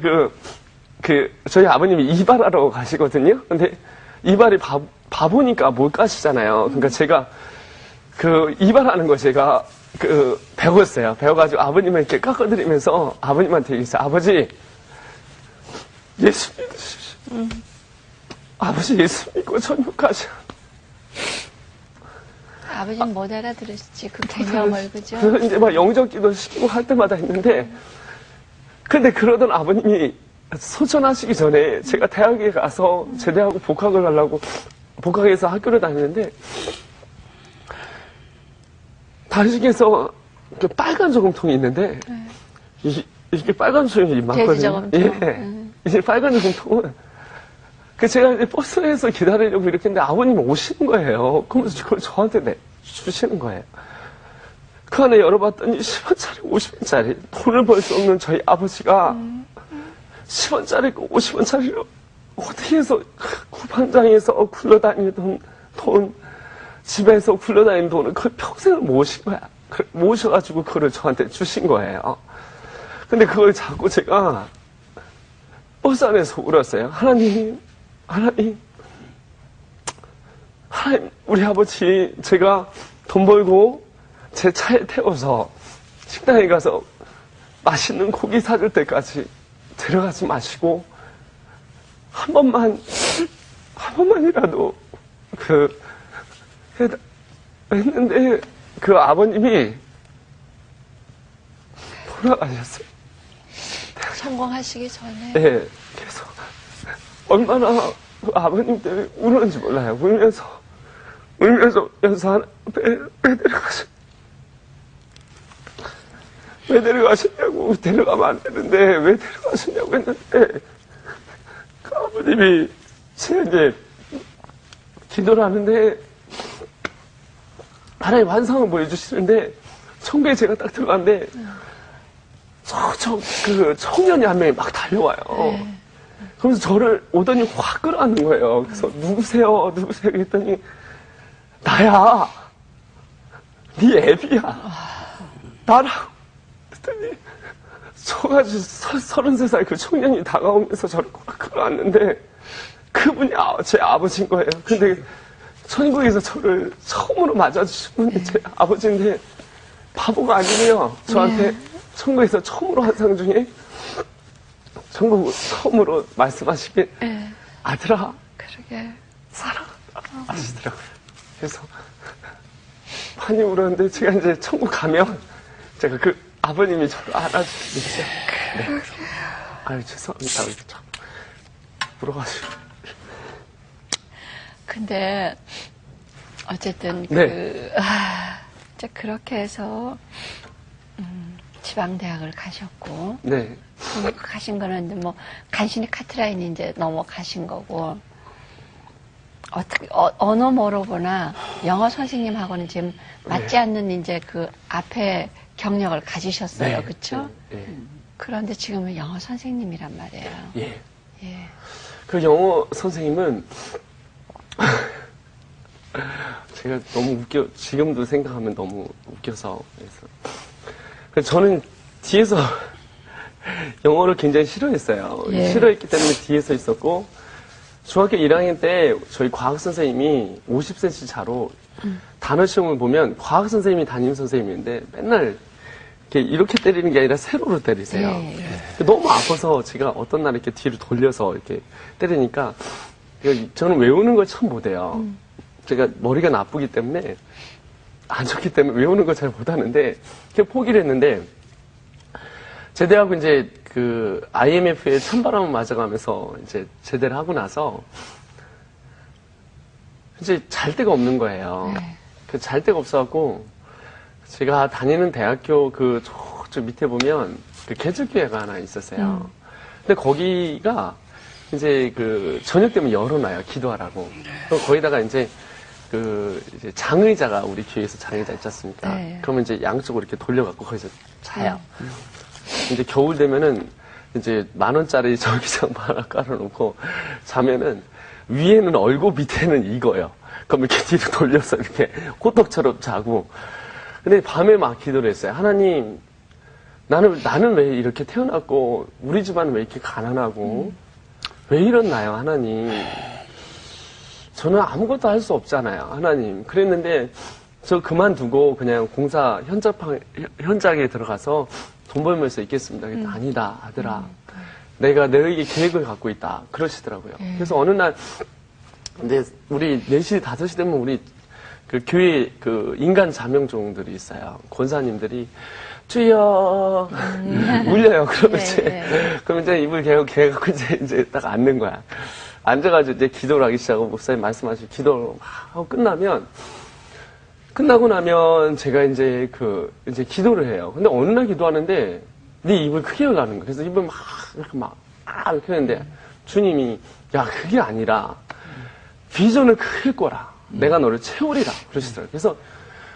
저희 아버님이 이발하러 가시거든요. 근데 이발이 바보니까 못 가시잖아요. 그러니까 제가 이발하는 거 제가 배웠어요. 배워가지고 아버님을 이렇게 깎아드리면서 아버님한테 얘기했어요. 아버지, 예수 믿으십시오. 아버지 예수 믿고 전역하셔. 아버지는 못 알아들으시지 그 개념을 그죠? 그래서 이제 막 영접기도 시키고 할 때마다 했는데 근데 그러던 아버님이 소천하시기 전에 제가 대학에 가서 제대하고 복학을 하려고 복학해서 학교를 다니는데 단식에서 빨간 저금통이 있는데 이게 빨간 저금통이 많거든요. 돼지 저금통. 예. 이제 빨간 저금통은 제가 이제 버스에서 기다리려고 이렇게 했는데 아버님이 오시는 거예요. 그러면서 그걸 저한테 주시는 거예요. 그 안에 열어봤더니 10원짜리, 50원짜리 돈을 벌 수 없는 저희 아버지가 10원짜리, 50원짜리로 어떻게 해서 구판장에서 굴러다니던 돈, 집에서 굴러다니는 돈을 그걸 평생을 모으신 거야. 모셔가지고 그걸 저한테 주신 거예요. 근데 그걸 자꾸 제가 버스 안에서 울었어요. 하나님, 우리 아버지 제가 돈 벌고 제 차에 태워서 식당에 가서 맛있는 고기 사줄 때까지 데려가지 마시고 한 번만이라도 했는데 그 아버님이 돌아가셨어요. 성공하시기 전에. 네, 그래서 얼마나 그 아버님 때문에 울었는지 몰라요. 울면서 연서 왜 데려가셨냐고, 데려가면 안 되는데 왜 데려가셨냐고 했는데 그 아버님이 제가 이제 기도를 하는데 하나님 환상을 보여주시는데 천국에 제가 딱 들어갔는데 그 청년이 한 명이 막 달려와요. 그러면서 저를 오더니 확 끌어안는 거예요. 그래서 누구세요? 했더니 나야. 네 애비야. 나라고. 했더니 저가지고 33살 그 청년이 다가오면서 저를 꽉 끌어안는데 그분이 제 아버지인 거예요. 근데 천국에서 저를 처음으로 맞아주신 분이 제 아버지인데 바보가 아니에요. 저한테 천국에서 처음으로 환상 중에 천국 처음으로 말씀하시길 아들아 그러게. 사랑한다 하시더라고요. 그래서 많이 울었는데 제가 이제 천국 가면 제가 그 아버님이 저를 안아주시겠죠. 네. 아유 죄송합니다. 참 울어가지고. 근데 어쨌든 네. 이제 그렇게 해서 지방대학을 가셨고 네. 가신 거는 뭐 간신히 카트라인이 이제 넘어가신 거고 어떻게 언어 모르거나 영어 선생님하고는 지금 맞지 않는 이제 그 앞에 경력을 가지셨어요, 네. 그렇죠? 네. 그런데 지금은 영어 선생님이란 말이에요. 예. 예. 그 영어 선생님은 제가 너무 지금도 생각하면 너무 웃겨서 그래서 저는 뒤에서 영어를 굉장히 싫어했어요. 예. 싫어했기 때문에 뒤에서 있었고 중학교 1학년 때 저희 과학 선생님이 50cm 차로 단어 시험을 보면 과학 선생님이 담임 선생님인데 맨날 이렇게 때리는 게 아니라 세로로 때리세요. 예. 너무 아파서 제가 어떤 날 이렇게 뒤로 돌려서 이렇게 때리니까 저는 외우는 걸 참 못해요. 제가 머리가 나쁘기 때문에 안 좋기 때문에 외우는 걸 잘 못하는데 그냥 포기를 했는데 제대하고 이제 그 IMF에 찬바람을 맞아가면서 이제 제대를 하고 나서 이제 잘 데가 없는 거예요. 네. 그 잘 데가 없어갖고 제가 다니는 대학교 그 저쪽 밑에 보면 그 계절교회가 하나 있었어요. 근데 거기가 이제 그 저녁 되면 열어놔요. 기도하라고. 그럼 거기다가 이제 이제 장의자가 우리 교회에서 장의자 있지 않습니까? 네. 그러면 이제 양쪽으로 이렇게 돌려갖고 거기서 자요. 이제 겨울 되면은 이제 10,000원짜리 전기장 하나 깔아놓고 자면은 위에는 얼고 밑에는 익어요. 그럼 이렇게 뒤로 돌려서 이렇게 호떡처럼 자고. 근데 밤에 막 기도를 했어요. 하나님, 나는 왜 이렇게 태어났고 우리 집안은 왜 이렇게 가난하고 왜 이렇나요, 하나님? 저는 아무것도 할 수 없잖아요, 하나님. 그랬는데 저 그만두고 그냥 공사 현장에 들어가서 돈 벌면서 있겠습니다. 아니다, 아들아. 내가 너에게 계획을 갖고 있다. 그러시더라고요. 그래서 어느 날, 근데 우리 4시, 5시 되면 우리 그 교회 그 인간 자명종들이 있어요. 권사님들이 주여 울려요. 그러면 그럼 이제 입을 개갖고 이제 딱 앉는 거야. 앉아가지고 이제 기도를 하기 시작하고 목사님 말씀하시고 기도를 하고 끝나고 나면 제가 이제 이제 기도를 해요. 근데 어느 날 기도하는데 네 입을 크게 열라는 거예요. 그래서 입을 이렇게 했는데 주님이 야, 그게 아니라 비전을 크게 꿔라. 내가 너를 채우리라. 그러시더라고요. 그래서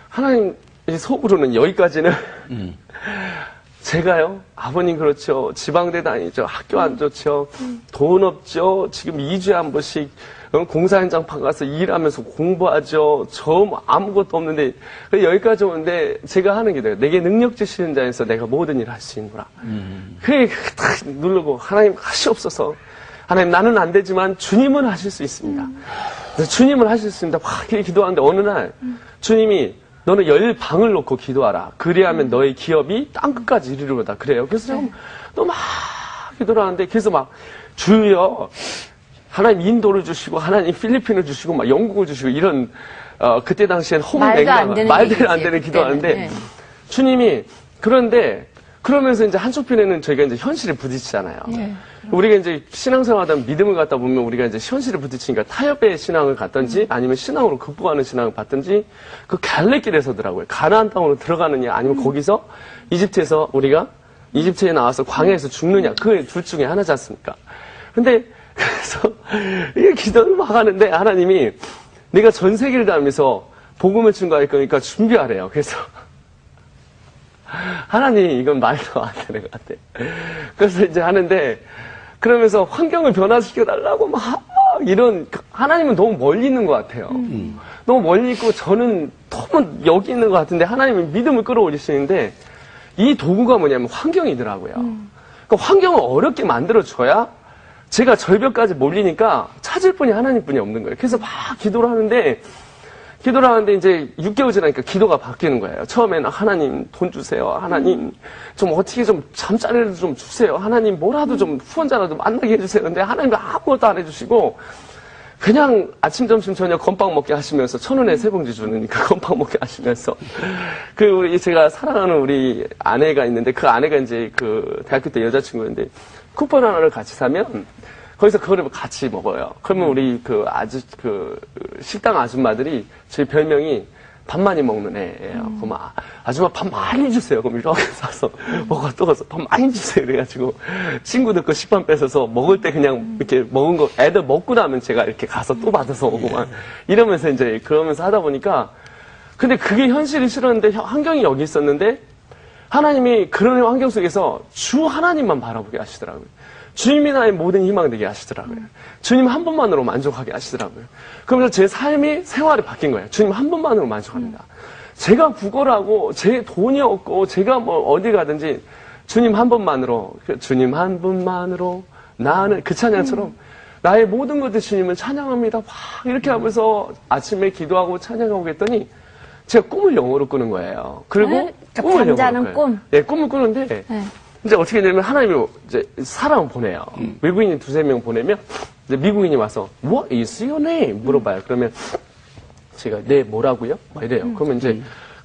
하나님 속으로는 여기까지는 제가요, 아버님 그렇죠. 지방대 다니죠. 학교 안 좋죠. 돈 없죠. 지금 2주에 한 번씩 공사 현장판 가서 일하면서 공부하죠. 저 아무것도 없는데 여기까지 오는데 제가 하는 게 돼요. 내게 능력 주시는 자에서 내가 모든 일을 할 수 있노라. 그게 딱 누르고 하나님 하시옵소서. 하나님 나는 안 되지만 주님은 하실 수 있습니다. 그래서 주님은 하실 수 있습니다. 확 이렇게 기도하는데 어느 날 주님이 너는 10방을 놓고 기도하라. 그리하면 너의 기업이 땅끝까지 이르리로다. 그래요. 그래서 제가 또 막 기도를 하는데, 그래서 막 주여, 하나님 인도를 주시고, 하나님 필리핀을 주시고, 막 영국을 주시고, 이런, 그때 당시엔 말도 안 되는 말도 안 되는 얘기지, 기도하는데, 그때는. 네. 주님이, 그런데, 그러면서 이제 한쪽편에는 저희가 이제 현실에 부딪히잖아요. 예. 우리가 이제 신앙생활하다 믿음을 갖다 보면 우리가 이제 현실에 부딪히니까 타협의 신앙을 갖든지 아니면 신앙으로 극복하는 신앙을 받든지 그 갈래길에 서더라고요. 가나안 땅으로 들어가느냐 아니면 거기서 이집트에서 우리가 이집트에 나와서 광야에서 죽느냐 그 둘 중에 하나지 않습니까? 근데 그래서 이 기도를 막 하는데 하나님이 내가 전 세계를 다니면서 복음을 증거할 거니까 준비하래요. 그래서 하나님 이건 말도 안 되는 것 같아. 그래서 이제 하는데 그러면서 환경을 변화시켜 달라고 막 이런 하나님은 너무 멀리 있는 것 같아요. 너무 멀리 있고 저는 너무 여기 있는 것 같은데 하나님은 믿음을 끌어올리시는데 이 도구가 뭐냐면 환경이더라고요. 그러니까 환경을 어렵게 만들어줘야 제가 절벽까지 몰리니까 찾을 분이 하나님뿐이 없는 거예요. 그래서 막 기도를 하는데 이제 6개월 지나니까 기도가 바뀌는 거예요. 처음에는 하나님 돈 주세요. 하나님 좀 어떻게 좀 잠자리를 좀 주세요. 하나님 뭐라도 좀 후원자라도 만나게 해주세요. 근데 하나님이 아무것도 안 해주시고 그냥 아침, 점심, 저녁 건빵 먹게 하시면서 1,000원에 3봉지 주는 그 건빵 먹게 하시면서 우리 제가 사랑하는 우리 아내가 있는데 그 아내가 이제 그 대학교 때 여자친구였는데 쿠폰 하나를 같이 사면 거기서 그거를 같이 먹어요. 그러면 우리 식당 아줌마들이 저희 별명이 밥 많이 먹는 애예요. 그럼 아줌마 밥 많이 주세요. 그럼 이렇게 사서 먹어 또 가서 밥 많이 주세요. 그래가지고 친구들 거 식판 뺏어서 먹을 때 그냥 이렇게 먹은 거 애들 먹고 나면 제가 이렇게 가서 또 받아서 오고 막 이러면서 이제 그러면서 하다 보니까 근데 그게 현실이 싫었는데 환경이 여기 있었는데 하나님이 그런 환경 속에서 주 하나님만 바라보게 하시더라고요. 주님이 나의 모든 희망 되게 하시더라고요. 주님 한 분만으로 만족하게 하시더라고요. 그러면서 제 삶이 생활이 바뀐 거예요. 주님 한 분만으로 만족합니다. 제가 구걸하고 제 돈이 없고 제가 뭐 어디 가든지 주님 한 분만으로 주님 한 분만으로 나는 그 찬양처럼 나의 모든 것들 주님을 찬양합니다. 막 이렇게 하면서 아침에 기도하고 찬양하고 했더니 제가 꿈을 영어로 꾸는 거예요. 그리고 네? 그러니까 꿈을 잠자는 영어로 꿈? 네, 꿈을 꾸는데 네. 이제 어떻게 되냐면 하나님이 이제 사람을 보내요. 외국인이 2-3명 보내면 이제 미국인이 와서 What is your name? 물어봐요. 그러면 제가 네 뭐라고요? 막 이래요.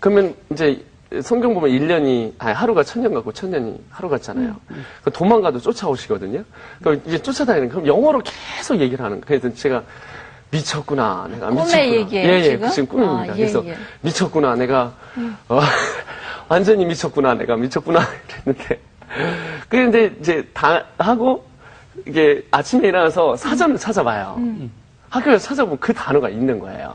그러면 이제 성경 보면 1년이 하루가 1000년 같고 1000년이 하루 같잖아요. 그러니까 도망가도 쫓아오시거든요. 그럼 이제 쫓아다니는 그럼 영어로 계속 얘기를 하는 거예요. 그래서 제가 미쳤구나. 내가 미쳤구나. 꿈의 얘기예요, 예, 지금? 지금 꿈입니다. 예, 그래서 예. 미쳤구나. 내가 완전히 미쳤구나. 내가 미쳤구나. 이랬는데 근데 이제 다 하고 이게 아침에 일어나서 사전을 찾아봐요. 학교에서 찾아보면 그 단어가 있는 거예요.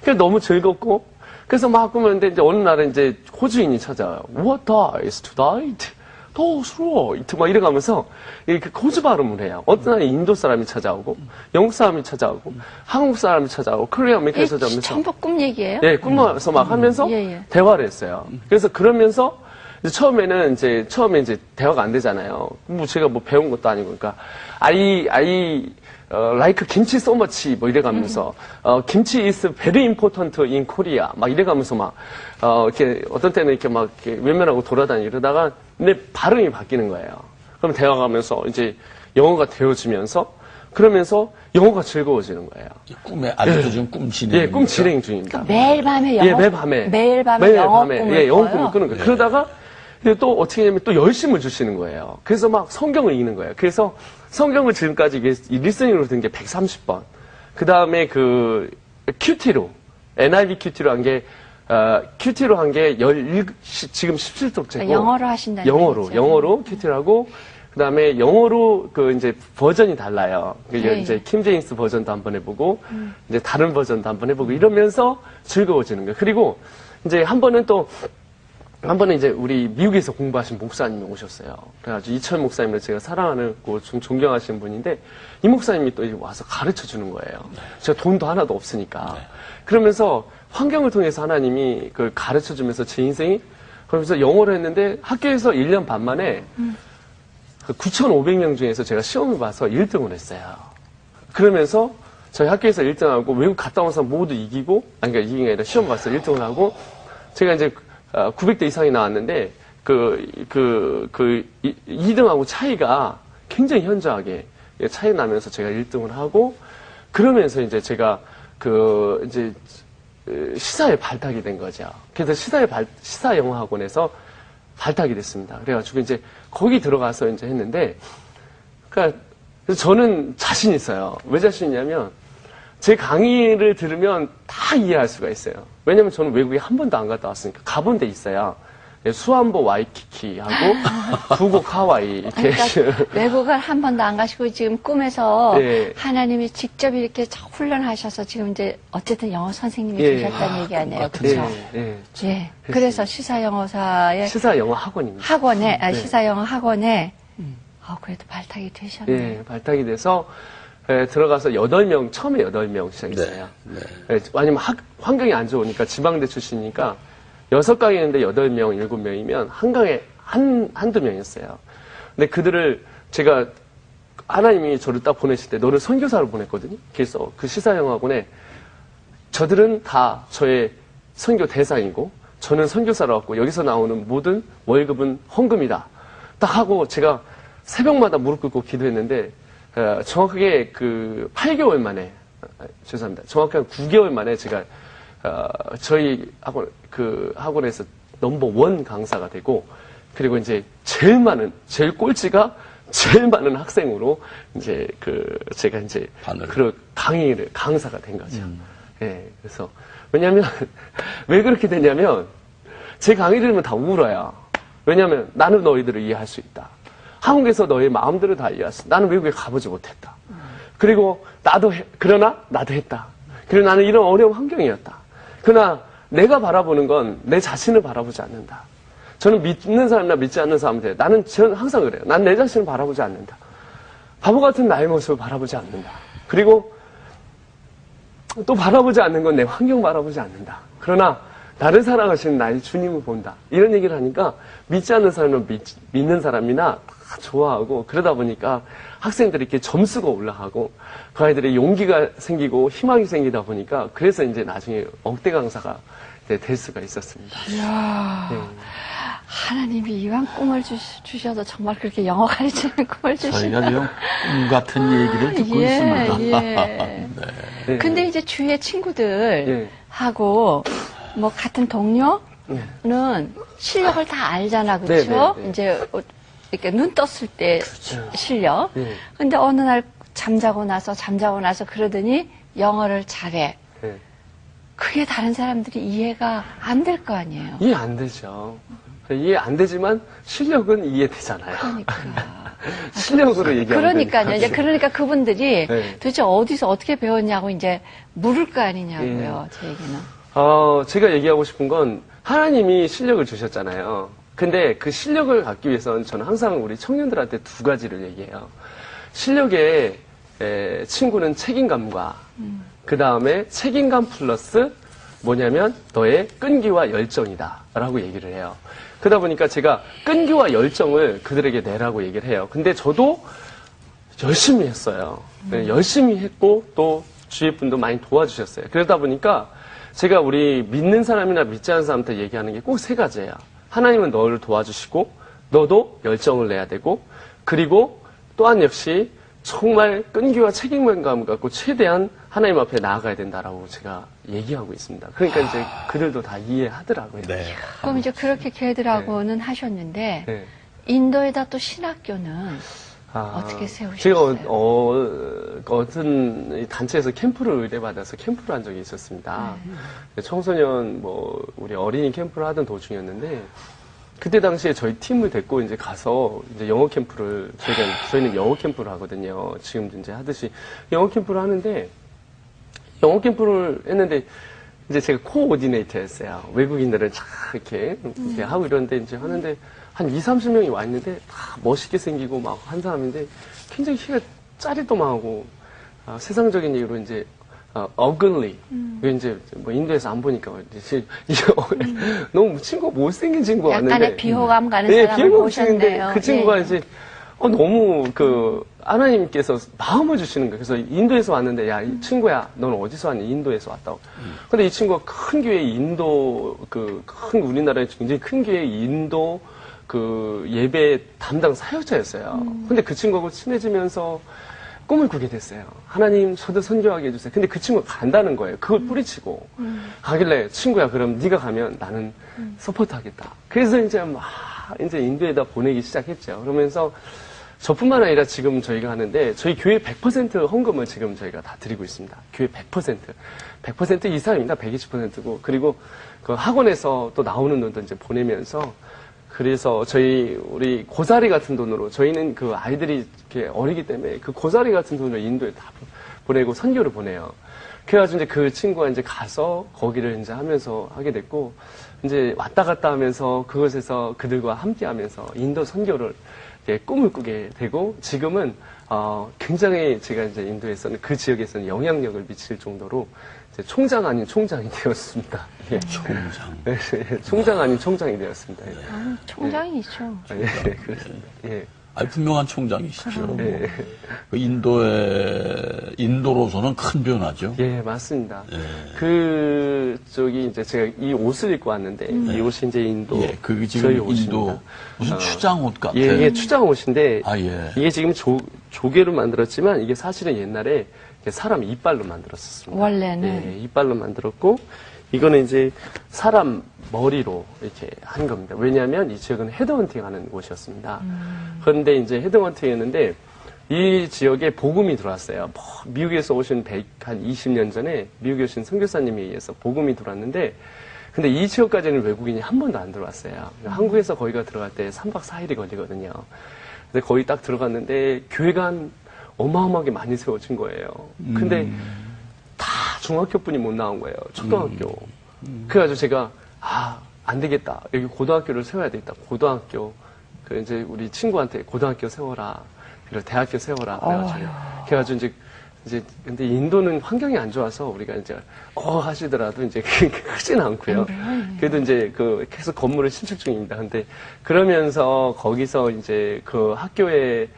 그래서 너무 즐겁고 그래서 막 꾸몄는데 이제 어느 날은 이제 호주인이 찾아와요. What dies tonight? Those right. 막 이래가면서 이렇게 호주 발음을 해요. 어떤 날에 인도 사람이 찾아오고 영국 사람이 찾아오고 한국 사람이 찾아오고 코리아 아메리카에 찾아오면서 전부 꿈 얘기예요? 예, 꿈에서 막 하면서 예. 대화를 했어요. 그래서 그러면서 이제 처음에 이제 대화가 안 되잖아요. 뭐 제가 뭐 배운 것도 아니고 그러니까 I like 김치 so much 뭐 이래가면서 김치 is very important in Korea 막 이래가면서 막 이렇게 어떤 때는 이렇게 막 이렇게 외면하고 돌아다니고 이러다가 내 발음이 바뀌는 거예요. 그럼 대화가면서 이제 영어가 되어지면서 그러면서 영어가 즐거워지는 거예요. 꿈에 아직도 지금 꿈 진행. 예, 꿈 진행 중입니다. 그러니까 매일 밤에 영어, 매일 밤에 영어 꿈을 예, 영어 꿔요? 꿈을 꾸는 거예요. 그러다가 또 어떻게 하냐면 또 열심을 주시는 거예요. 그래서 막 성경을 읽는 거예요. 그래서 성경을 지금까지 리스닝으로 든 게 130번. 그 다음에 그 QT로 NIV QT로 한 게 QT로 한 게 지금 17독째고 영어로 하신다는 영어로 QT를 하고 그 다음에 영어로 이제 버전이 달라요. 네. 이제 킴 제임스 버전도 한번 해보고 이제 다른 버전도 한번 해보고 이러면서 즐거워지는 거예요. 그리고 이제 한 번은 이제 우리 미국에서 공부하신 목사님이 오셨어요. 그래가지고 이철 목사님을 제가 사랑하는 좀 존경하시는 분인데 이 목사님이 또 와서 가르쳐 주는 거예요. 제가 돈도 하나도 없으니까. 그러면서 환경을 통해서 하나님이 그걸 가르쳐 주면서 제 인생이 그러면서 영어를 했는데 학교에서 1년 반 만에 9,500명 중에서 제가 시험을 봐서 1등을 했어요. 그러면서 저희 학교에서 1등하고 외국 갔다 온 사람 모두 이기고, 그러니까 이긴 게 아니라 시험 봐서 1등을 하고, 제가 이제 900대 이상이 나왔는데 2등하고 차이가 굉장히 현저하게 차이 나면서 제가 1등을 하고 그러면서 이제 제가 이제 시사에 발탁이 된 거죠. 그래서 시사 영어 학원에서 발탁이 됐습니다. 그래가지고 이제 거기 들어가서 이제 했는데 그러니까 저는 자신 있어요. 왜 자신 있냐면 제 강의를 들으면 다 이해할 수가 있어요. 왜냐면 저는 외국에 한 번도 안 갔다 왔으니까 가본 데 있어야 수안보 와이키키하고 부곡 하와이 이렇게 그러니까 외국을 한 번도 안 가시고 지금 꿈에서 네. 하나님이 직접 이렇게 훈련하셔서 지금 이제 어쨌든 영어 선생님이 예. 되셨다는 얘기 아니에요, 그렇죠? 예. 예. 그래서 시사 영어사의 시사 영어 학원입니다. 학원에 네. 시사 영어 학원에 그래도 발탁이 되셨네요. 예, 발탁이 돼서 들어가서 8명, 처음에 8명 시작했어요. 네. 왜냐면 환경이 안 좋으니까 지방대 출신이니까 6강이 있는데 8명, 7명이면 한 강에 한두 명이었어요. 근데 그들을 제가 하나님이 저를 딱 보내실 때 너를 선교사로 보냈거든요. 그래서 그 시사영어학원에 저들은 다 저의 선교 대상이고 저는 선교사로 왔고 여기서 나오는 모든 월급은 헌금이다. 딱 하고 제가 새벽마다 무릎 꿇고 기도했는데 정확하게 8개월 만에 죄송합니다. 정확하게 9개월 만에 제가 저희 학원에서 넘버 1 강사가 되고 그리고 이제 제일 꼴찌가 제일 많은 학생으로 이제 제가 이제 강사가 된 거죠. 예, 그래서 왜냐면 왜 그렇게 되냐면 제 강의 들으면 다 울어요. 왜냐면 나는 너희들을 이해할 수 있다. 한국에서 너의 마음들을 다 이해할 수 있다. 나는 외국에 가보지 못했다. 그리고 그러나 나도 했다. 그리고 나는 이런 어려운 환경이었다. 그러나 내가 바라보는 건 내 자신을 바라보지 않는다. 저는 믿는 사람이나 믿지 않는 사람한테 저는 항상 그래요. 난 내 자신을 바라보지 않는다. 바보 같은 나의 모습을 바라보지 않는다. 그리고 또 바라보지 않는 건 내 환경 바라보지 않는다. 그러나 나를 사랑하시는 나의 주님을 본다. 이런 얘기를 하니까 믿지 않는 사람이나 믿는 사람이나 다 좋아하고 그러다 보니까 학생들이 이렇게 점수가 올라가고 그 아이들의 용기가 생기고 희망이 생기다 보니까 그래서 이제 나중에 억대 강사가 될 수가 있었습니다. 이야, 하나님이 이왕 꿈을 주셔서 정말 그렇게 영어 가르치는 꿈을 주시나. 저희가 지금 꿈 같은 얘기를 듣고 있습니다. 예. 네. 근데 이제 주위의 친구들하고 뭐 같은 동료는 실력을 다 알잖아, 그렇죠? 네. 이제 이렇게 눈 떴을 때 실력. 네. 근데 어느 날 잠자고 나서 그러더니 영어를 잘해. 네. 그게 다른 사람들이 이해가 안 될 거 아니에요. 이해 안 되죠. 이해 안 되지만 실력은 이해되잖아요. 그러니까. 실력으로 얘기하면 그러니까요. 이제 되니까. 그러니까 그분들이 네. 도대체 어디서 어떻게 배웠냐고 이제 물을 거 아니냐고요. 제 얘기는. 제가 얘기하고 싶은 건 하나님이 실력을 주셨잖아요. 근데 그 실력을 갖기 위해서는 저는 항상 우리 청년들한테 2가지를 얘기해요. 실력의 친구는 책임감과 그 다음에 책임감 플러스 뭐냐면 너의 끈기와 열정이다 라고 얘기를 해요. 그러다 보니까 제가 끈기와 열정을 그들에게 내라고 얘기를 해요. 근데 저도 열심히 했어요. 열심히 했고 또 주위 분도 많이 도와주셨어요. 그러다 보니까 제가 우리 믿는 사람이나 믿지 않는 사람한테 얘기하는 게 꼭 3가지예요. 하나님은 너를 도와주시고 너도 열정을 내야 되고 그리고 또한 역시 정말 끈기와 책임감을 갖고 최대한 하나님 앞에 나아가야 된다라고 제가 얘기하고 있습니다. 그러니까 이제 그들도 다 이해하더라고요. 네. 그럼 이제 그렇게 걔들하고는 하셨는데 네. 인도에다 또 신학교는 어떻게 세우셨어요? 제가 어떤 단체에서 캠프를 의뢰받아서 캠프를 한 적이 있었습니다. 청소년 우리 어린이 캠프를 하던 도중이었는데 그때 당시에 저희 팀을 데리고 이제 가서 이제 영어 캠프를 저희는 영어 캠프를 하거든요. 지금도 이제 하듯이 영어 캠프를 하는데 영어 캠프를 했는데 이제 제가 코오디네이터였어요. 외국인들을 쫙 이렇게 하고 이러는데 이제 하는데 한 20-30명이 와 있는데 다 멋있게 생기고 막 한 사람인데 굉장히 키가 짜리또망하고 세상적인 얘기로 이제 ugly. 이제 인도에서 안 보니까 이제 너무 친구가 못생긴 친구가 왔는데 약간의 비호감 가는 네, 사람을 보셨네요. 그 친구가 예. 이제 너무 하나님께서 마음을 주시는 거예요. 그래서 인도에서 왔는데, 야, 이 친구야, 넌 어디서 왔니? 인도에서 왔다고. 근데 이 친구가 큰 교회 인도, 큰 우리나라에 굉장히 큰 교회 인도 예배 담당 사역자였어요. 근데 그 친구하고 친해지면서 꿈을 꾸게 됐어요. 하나님, 저도 선교하게 해주세요. 근데 그 친구가 간다는 거예요. 그걸 뿌리치고. 가길래, 친구야, 그럼 네가 가면 나는 서포트 하겠다. 그래서 이제 인도에다 보내기 시작했죠. 그러면서 저뿐만 아니라 지금 저희가 하는데, 저희 교회 100% 헌금을 지금 저희가 다 드리고 있습니다. 교회 100%. 100% 이상입니다. 120%고. 그리고 그 학원에서 또 나오는 돈도 이제 보내면서, 그래서 우리 고사리 같은 돈으로, 저희는 그 아이들이 이렇게 어리기 때문에 그 고사리 같은 돈으로 인도에 다 보내고 선교를 보내요. 그래가지고 이제 그 친구가 이제 가서 거기를 이제 하면서 하게 됐고, 이제 왔다 갔다 하면서 그곳에서 그들과 함께 하면서 인도 선교를 꿈을 꾸게 되고, 지금은, 굉장히 제가 이제 인도에서는 그 지역에서는 영향력을 미칠 정도로 이제 총장 아닌 총장이 되었습니다. 예. 총장. 네, 총장 아닌 총장이 되었습니다. 예. 총장이죠. 예, 그렇습니다. 예. 분명한 총장이시죠. 네. 그 인도로서는 큰 변화죠. 예, 맞습니다. 예. 이제 제가 이 옷을 입고 왔는데, 이 옷이 이제 인도. 예, 그게 저희 지금 옷입니다. 인도 무슨 추장 옷 같아요. 예, 추장 옷인데, 아, 예. 이게 지금 조개로 만들었지만, 이게 사실은 옛날에 사람 이빨로 만들었었습니다. 원래는. 예, 이빨로 만들었고, 이거는 이제 사람 머리로 이렇게 한 겁니다. 왜냐하면 이 지역은 헤드헌팅 하는 곳이었습니다. 그런데 이제 헤드헌팅 했는데, 이 지역에 복음이 들어왔어요. 미국에서 오신 한 20년 전에 미국에 오신 선교사님에 의해서 복음이 들어왔는데, 근데 이 지역까지는 외국인이 한 번도 안 들어왔어요. 한국에서 거기가 들어갈 때 3박 4일이 걸리거든요. 근데 거기 딱 들어갔는데 교회가 어마어마하게 많이 세워진 거예요. 근데 다 중학교 분이 못 나온 거예요. 초등학교. 그래가지고 제가, 안 되겠다. 여기 고등학교를 세워야 되겠다. 고등학교. 이제 우리 친구한테 고등학교 세워라. 그리고 대학교 세워라. 그래가지고 근데 인도는 환경이 안 좋아서 우리가 이제, 하시더라도 이제 크진 않고요. 그래도 이제 계속 건물을 신축 중입니다. 근데 그러면서 거기서 이제 그 학교에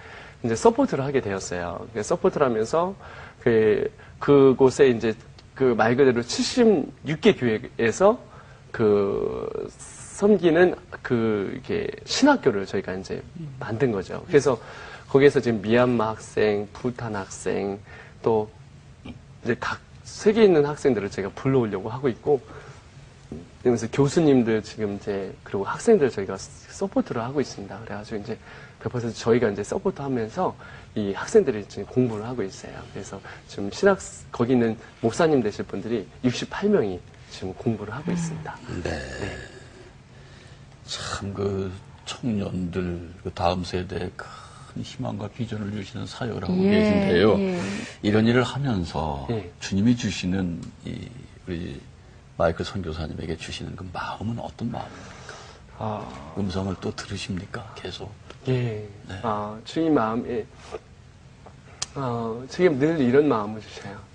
이제 서포트를 하게 되었어요. 서포트를 하면서 그곳에 이제 말 그대로 76개 교회에서 섬기는 이게 신학교를 저희가 이제 만든 거죠. 그래서 거기에서 지금 미얀마 학생, 부탄 학생, 또 이제 각 세계에 있는 학생들을 제가 불러오려고 하고 있고, 그래서 교수님들 지금 그리고 학생들 저희가 서포트를 하고 있습니다. 그래가지고 이제 100% 저희가 이제 서포트 하면서 이 학생들이 지금 공부를 하고 있어요. 그래서 지금 거기 있는 목사님 되실 분들이 68명이 지금 공부를 하고 있습니다. 네. 참 청년들, 다음 세대에 큰 희망과 비전을 주시는 사역을 하고 계신데요. 이런 일을 하면서 주님이 주시는 우리 마이클 선교사님에게 주시는 그 마음은 어떤 마음입니까? 음성을 또 들으십니까? 계속. 예. 네. 주님 마음에, 지금 늘 이런 마음을 주셔요.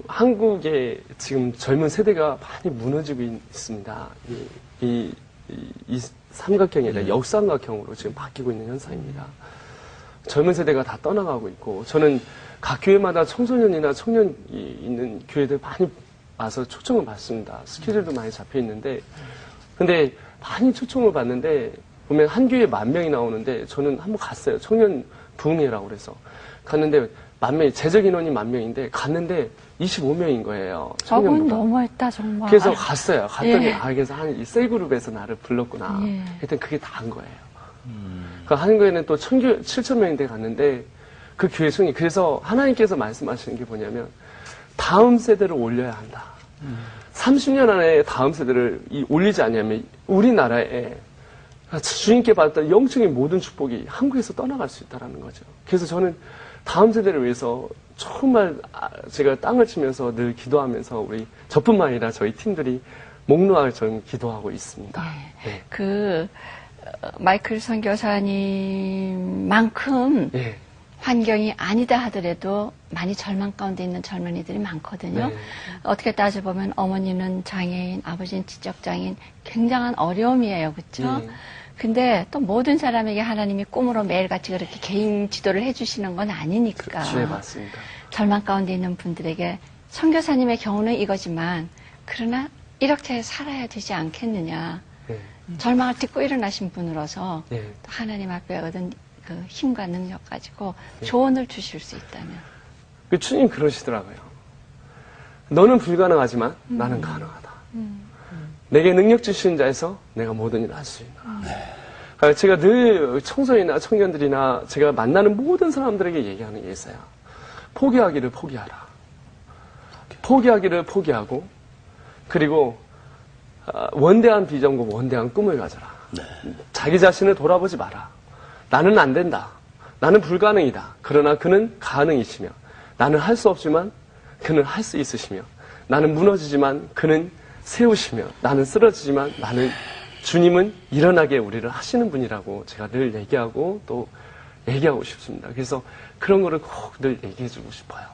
한국의 지금 젊은 세대가 많이 무너지고 있습니다. 이 삼각형이 아니라 역삼각형으로 지금 바뀌고 있는 현상입니다. 젊은 세대가 다 떠나가고 있고, 저는 각 교회마다 청소년이나 청년이 있는 교회들 많이 와서 초청을 받습니다. 스케줄도 많이 잡혀 있는데, 근데 많이 초청을 받는데, 보면 한 교회에 10,000명이 나오는데, 저는 한번 갔어요. 청년 부흥회라고 그래서. 갔는데, 10,000명, 제적 인원이 10,000명인데, 갔는데 25명인 거예요. 청년부가. 너무했다, 정말. 그래서 갔어요. 갔더니, 그래서 이 셀그룹에서 나를 불렀구나. 하여튼 그게 다 한 거예요. 그 한 교회는 또 7,000명인데 갔는데, 그 교회 승리. 그래서 하나님께서 말씀하시는 게 뭐냐면, 다음 세대를 올려야 한다. 30년 안에 다음 세대를 올리지 않으면, 우리나라에 주님께 받았던 영적인 모든 축복이 한국에서 떠나갈 수 있다는 거죠. 그래서 저는 다음 세대를 위해서 정말 제가 땅을 치면서 늘 기도하면서 저뿐만 아니라 저희 팀들이 목 놓아 저는 기도하고 있습니다. 네. 마이클 선교사님만큼 환경이 아니다 하더라도 많이 절망 가운데 있는 젊은이들이 많거든요. 어떻게 따져보면 어머니는 장애인, 아버지는 지적장애인, 굉장한 어려움이에요. 그렇죠? 근데 또 모든 사람에게 하나님이 꿈으로 매일같이 그렇게 개인 지도를 해주시는 건 아니니까. 네, 맞습니다. 절망 가운데 있는 분들에게 선교사님의 경우는 이거지만 그러나 이렇게 살아야 되지 않겠느냐. 네. 절망을 딛고 일어나신 분으로서 네. 또 하나님 앞에 얻은 그 힘과 능력 가지고 조언을 주실 수 있다면. 그 주님 그러시더라고요. 너는 불가능하지만 나는 가능하다. 내게 능력 주시는 자에서 내가 모든 일을 할 수 있노라. 제가 늘 청소년이나 청년들이나 제가 만나는 모든 사람들에게 얘기하는 게 있어요. 포기하기를 포기하라. 포기하기를 포기하고 그리고 원대한 비전과 원대한 꿈을 가져라. 네. 자기 자신을 돌아보지 마라. 나는 안 된다. 나는 불가능이다. 그러나 그는 가능이시며 나는 할 수 없지만 그는 할 수 있으시며 나는 무너지지만 그는 세우시며 나는 쓰러지지만 나는 주님은 일어나게 우리를 하시는 분이라고 제가 늘 얘기하고 또 얘기하고 싶습니다. 그래서 그런 거를 꼭 늘 얘기해 주고 싶어요.